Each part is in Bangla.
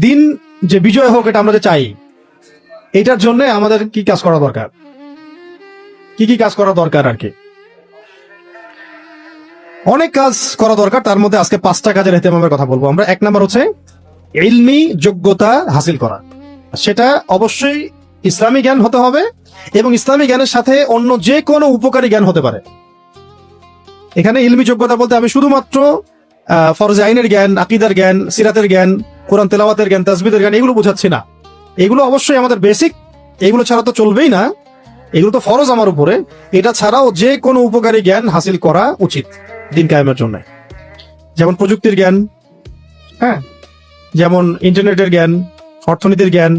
দিন যে বিজয় হোক এটা আমরা যে চাই, এটার জন্য আমাদের কি কাজ করা দরকার, কি কাজ করা দরকার আর কি? অনেক কাজ করা দরকার। তার মধ্যে আজকে 5টা কাজের ইহতিমামের কথা বলবো আমরা। 1 নাম্বার হচ্ছে ইলমি যোগ্যতা হাসিল করা। সেটা অবশ্যই ইসলামী জ্ঞান হতে হবে এবং ইসলামী জ্ঞানের সাথে অন্য যে কোনো উপকারী জ্ঞান হতে পারে। এখানে ইলমি যোগ্যতা বলতে আমি শুধুমাত্র ফরজ আইনের জ্ঞান, আকীদার জ্ঞান, সিরাতের জ্ঞান, কোরআন তেলাওয়াতের জ্ঞান, তাসবিহের জ্ঞান এগুলো বোঝাচ্ছি না। এগুলো অবশ্যই আমাদের বেসিক, এগুলো ছাড়া তো চলবেই না, এগুলো তো ফরজ আমার উপরে। এটা ছাড়াও যে কোনো উপকারী জ্ঞান হাসিল করা উচিত দিন কায়েমের জন্য। যেমন প্রযুক্তির জ্ঞান, হ্যাঁ, যেমন ইন্টারনেটের জ্ঞান, অর্থনীতির জ্ঞান,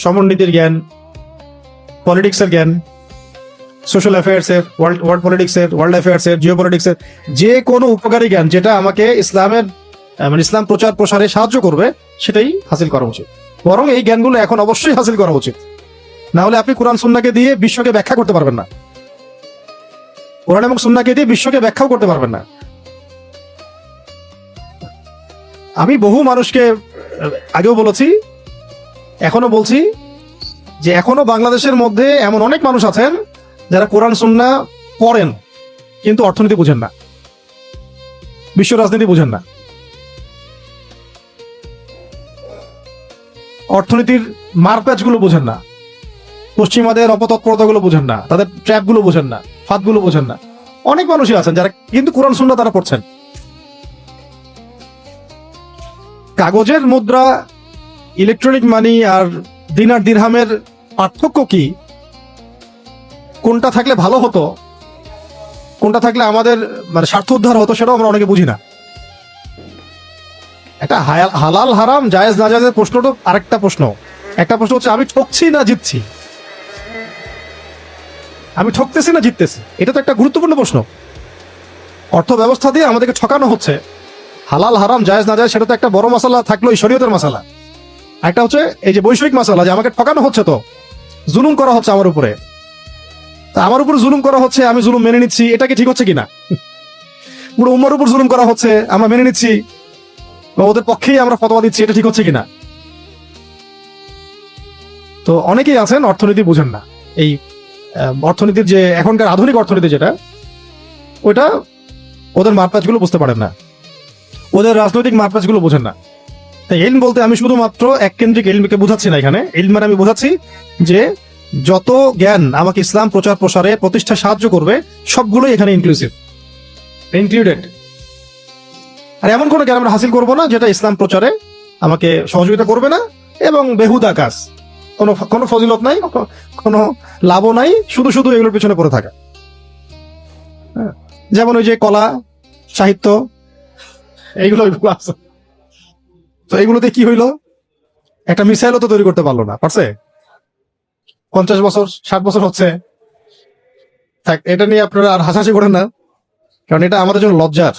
সমরনীতির জ্ঞান, পলিটিক্সের জ্ঞান, সোশ্যাল অ্যাফেয়ার্সের, ওয়ার্ল্ড পলিটিক্সের, ওয়ার্ল্ড অ্যাফেয়ার্সের, জিও পলিটিক্সের যে কোনো উপকারী জ্ঞান যেটা আমাকে ইসলামের মানে ইসলাম প্রচার প্রসারে সাহায্য করবে সেটাই হাসিল করা উচিত। বরং এই জ্ঞানগুলো এখন অবশ্যই হাসিল করা উচিত, না হলে আপনি কোরআন সুন্নাহকে দিয়ে বিশ্বকে ব্যাখ্যা করতে পারবেন না। কোরআন এবং সুন্নাহকে দিয়ে বিশ্বকে ব্যাখ্যাও করতে পারবেন না। আমি বহু মানুষকে আগেও বলেছি, এখনো বলছি যে এখনো বাংলাদেশের মধ্যে এমন অনেক মানুষ আছেন যারা কোরআন সুন্নাহ পড়েন কিন্তু অর্থনীতি বুঝেন না, বিশ্ব রাজনীতি বুঝেন না, অর্থনীতির মারপ্যাচগুলো বুঝেন না, পশ্চিমাদের অপতৎপরতাগুলো বুঝেন না, তাদের ট্র্যাপগুলো বুঝেন না, ফাঁদগুলো বুঝেন না। অনেক মানুষই আছেন যারা কিন্তু কোরআন সুন্নাহ তারা পড়ছেন। কাগজের মুদ্রা, ইলেকট্রনিক মানি আর দিনার দিরহামের পার্থক্য কি, কোনটা থাকলে ভালো হতো, কোনটা থাকলে আমাদের মানে স্বার্থ উদ্ধার হতো, সেটাও আমরা অনেকে বুঝি না। একটা হালাল হারাম জায়েজ না জায়েজের প্রশ্নটা আরেকটা প্রশ্ন। একটা প্রশ্ন হচ্ছে আমি ঠকছি না জিতছি, আমি ঠকতেছি না জিততেছি, এটা তো একটা গুরুত্বপূর্ণ প্রশ্ন। অর্থ ব্যবস্থা দিয়ে আমাদেরকে ঠকানো হচ্ছে। হালাল হারাম জায়েজ না জায়েজ সেটা তো একটা বড় মাসালা থাকলো, শরীয়তের মাসালা। একটা হচ্ছে এই যে বৈষয়িক মাসালা, যে আমাকে ঠকানো হচ্ছে, তো জুলুম করা হচ্ছে আমার উপরে, তা আমার উপর জুলুম করা হচ্ছে, আমি জুলুম মেনে নিচ্ছি, এটা কি ঠিক হচ্ছে কিনা? পুরো উম্মার উপর জুলুম করা হচ্ছে, আমরা মেনে নিচ্ছি বা ওদের পক্ষেই আমরা ফতোয়া দিচ্ছি, এটা ঠিক হচ্ছে কিনা? তো অনেকেই আছেন অর্থনীতি বুঝেন না। এই অর্থনীতির যে এখনকার আধুনিক অর্থনীতি যেটা, ওইটা ওদের মারপ্যাচগুলো বুঝতে পারেন না, ওদের রাজনৈতিক মারপ্যাচগুলো বোঝেন না। তাই ইলম বলতে আমি শুধুমাত্র এক কেন্দ্রিক ইলমকে বোঝাচ্ছি না। এখানে ইলম মানে আমি বোঝাচ্ছি যে যত জ্ঞান আমাকে ইসলাম প্রচার প্রসারে প্রতিষ্ঠা সাহায্য করবে সবগুলোই এখানে ইনক্লুডেড। আর এমন কোনো জ্ঞান আমরা হাসিল করবো না যেটা ইসলাম প্রচারে আমাকে সহযোগিতা করবে না এবং বেহুদা কাজ, কোনো ফজিলত নাই, কোনো লাভও নাই, শুধু শুধু এগুলোর পিছনে পড়ে থাকা। যেমন ওই যে কলা, সাহিত্য, এইগুলো আছে। তো এইগুলোতে কি হইলো? একটা মিসাইলও তো তৈরি করতে পারলো না, পারছে? 50 বছর 60 বছর হচ্ছে। এটা নিয়ে আপনারা আর হাসাহাসি করেন না, কারণ এটা আমাদের জন্য লজ্জার।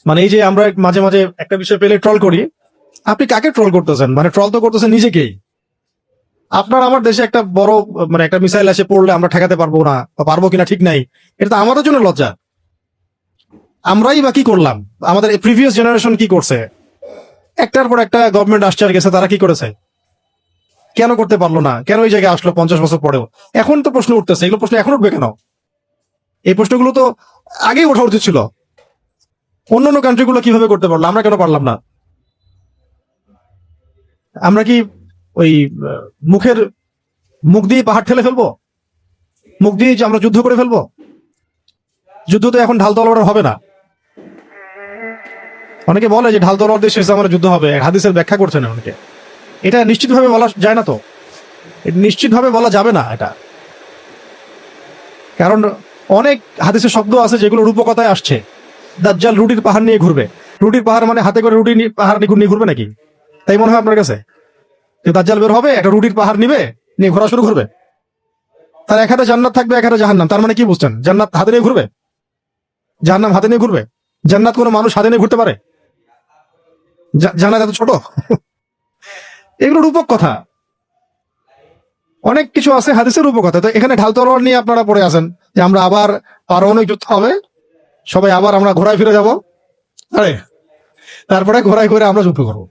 মানে এই যে আমরা মাঝে মাঝে একটা বিষয় পেলে ট্রল করি, আপনি কাকে ট্রল করতেছেন? মানে ট্রল তো করতেছেন নিজেকেই। আপনার আমার দেশে একটা বড় মানে একটা মিসাইল এসে পড়লে আমরা ঠেকাতে পারবো না বা পারবো কিনা ঠিক নাই, এটা তো আমাদের জন্য লজ্জা। আমরাই বা কি করলাম? আমাদের প্রিভিয়াস জেনারেশন কি করছে? একটার পর একটা গভর্নমেন্ট আসছে আর গেছে, তারা কি করেছে? কেন করতে পারলো না? কেন এই জায়গায় আসলো 50 বছর পরেও? এখন তো প্রশ্ন উঠতেছে, এগুলো প্রশ্ন এখন উঠবে কেন? এই প্রশ্নগুলো তো আগেই ওঠা উচিত ছিল। অন্যান্য কান্ট্রিগুলো কিভাবে করতে পারলো, আমরা কেন পারলাম না? আমরা কি ওই মুখ দিয়ে পাহাড় ঠেলে ফেলবো? মুখ দিয়ে আমরা যুদ্ধ করে ফেলবো? যুদ্ধ তো এখন ঢাল তলোয়ার হবে না। অনেকে বলে যে ঢাল তলোয়ার দিয়ে শেষ আমার যুদ্ধ হবে, হাদিসের ব্যাখ্যা করছেন অনেকে। এটা নিশ্চিতভাবে বলা যায় না, তো নিশ্চিতভাবে বলা যাবে না এটা, কারণ অনেক হাদিসের শব্দ আছে যেগুলো রূপকথায় আসছে। দাজ্জাল রুটির পাহাড় নিয়ে ঘুরবে। রুটির পাহাড় মানে হাতে করে রুটি পাহাড় নিয়ে ঘুরবে নাকি? তাই মনে হয় আপনার কাছে? দাজ্জাল বের হবে, একটা রুটির পাহাড় নিয়ে ঘোরা শুরু করবে। তার এক হাতে জান্নাত থাকবে, এক হাতে জাহান্নাম। তার মানে কি বুঝছেন? জান্নাত হাতে নিয়ে ঘুরবে, জাহান্নাম হাতে নিয়ে ঘুরবে? জান্নাত কোনো মানুষ হাতে নিয়ে ঘুরতে পারে? জান্নাত এত ছোট? এগুলো রূপক কথা। অনেক কিছু আছে হাদিসের রূপকথা। তো এখানে ঢাল তলোয়ার নিয়ে আপনারা পড়ে আছেন যে আমরা আবার পারমাণবিক যুদ্ধ হবে, সবাই আবার আমরা ঘোরায় ফিরে যাব, আরে তারপরে ঘোরায় করে আমরা যুদ্ধ করবো।